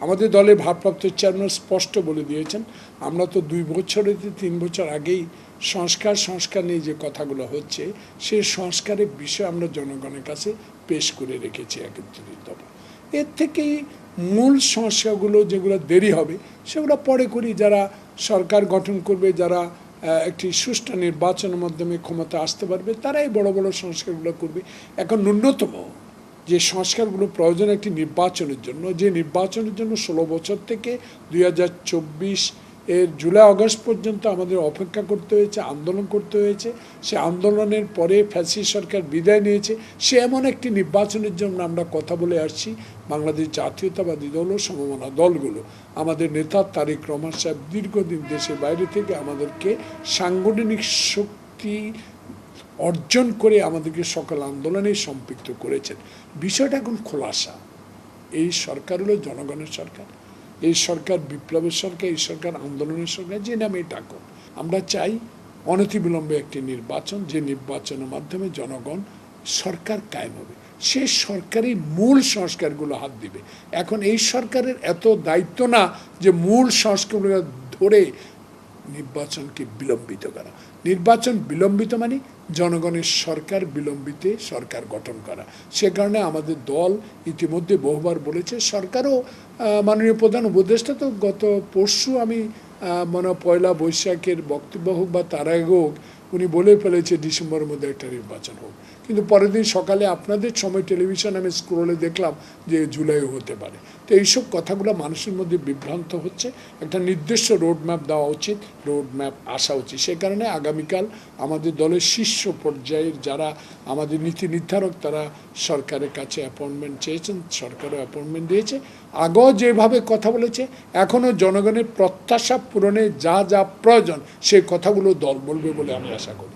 আমাদের দলের ভারপ্রাপ্ত চেয়ারম্যান স্পষ্ট বলে দিয়েছেন, আমরা তো 2 বছরের 3 বছর আগেই সংস্কার নিয়ে যে কথাগুলো হচ্ছে সেই সংস্কারের বিষয় আমরা জনগণের কাছে পেশ করে রেখেছি 31 দফা। এর থেকেই মূল সংস্কারগুলো যেগুলো দেরি হবে সেগুলো পরে করি। যারা সরকার গঠন করবে, যারা একটি সুষ্ঠু নির্বাচনের মাধ্যমে ক্ষমতা আসতে পারবে, তারাই বড় বড় সংস্কারগুলো করবে। এখন ন্যূনতম যে সংস্কারগুলো প্রয়োজন একটি নির্বাচনের জন্য, যে নির্বাচনের জন্য 16 বছর থেকে 2024 এর জুলাই আগস্ট পর্যন্ত আমাদের অপেক্ষা করতে হয়েছে, আন্দোলন করতে হয়েছে। সে আন্দোলনের পরে ফ্যাসিস্ট সরকার বিদায় নিয়েছে। সে এমন একটি নির্বাচনের জন্য আমরা কথা বলে আসছি। বাংলাদেশ জাতীয়তাবাদী দল ও সমমনা দলগুলো, আমাদের নেতা তারেক রহমান সাহেব দীর্ঘদিন দেশের বাইরে থেকে আমাদেরকে সাংগঠনিক শক্তি অর্জন করে আমাদেরকে সকল আন্দোলনে সম্পৃক্ত করেছেন। বিষয়টা এখন খোলাসা। এই সরকার হলো জনগণের সরকার, এই সরকার বিপ্লবের সরকার, এই সরকার আন্দোলনের সরকার, যে নামেই ডাকুন। আমরা চাই অনতিবিলম্বে একটি নির্বাচন, যে নির্বাচনের মাধ্যমে জনগণ সরকার কায়েম হবে। সে সরকারই মূল সংস্কারগুলো হাত দিবে। এখন এই সরকারের এত দায়িত্ব না যে মূল সংস্কারগুলো ধরে নির্বাচনকে বিলম্বিত করা। নির্বাচন বিলম্বিত মানে জনগণের সরকার বিলম্বিতে সরকার গঠন করা। সে কারণে আমাদের দল ইতিমধ্যে বহুবার বলেছে, সরকারও মাননীয় প্রধান উপদেষ্টা তো গত পরশু আমি মনে পয়লা বৈশাখের বক্তব্য হোক বা তার আগে হোক উনি বলে ফেলেছে ডিসেম্বরের মধ্যে একটা নির্বাচন হোক। কিন্তু পরের দিন সকালে আপনাদের সময় টেলিভিশন আমি স্ক্রোলে দেখলাম যে জুলাইও হতে পারে। তো এইসব কথাগুলো মানুষের মধ্যে বিভ্রান্ত হচ্ছে। একটা নির্দিষ্ট রোডম্যাপ দেওয়া উচিত, রোডম্যাপ আসা উচিত। সে কারণে আগামীকাল আমাদের দলের শীর্ষ পর্যায়ের যারা আমাদের নীতি নির্ধারক, তারা সরকারের কাছে অ্যাপয়েন্টমেন্ট চেয়েছেন, সরকারও অ্যাপয়েন্টমেন্ট দিয়েছে। আগেও যেভাবে কথা বলেছে, এখনও জনগণের প্রত্যাশা পূরণে যা যা প্রয়োজন সেই কথাগুলো দল বলবে বলে আমি আশা করি।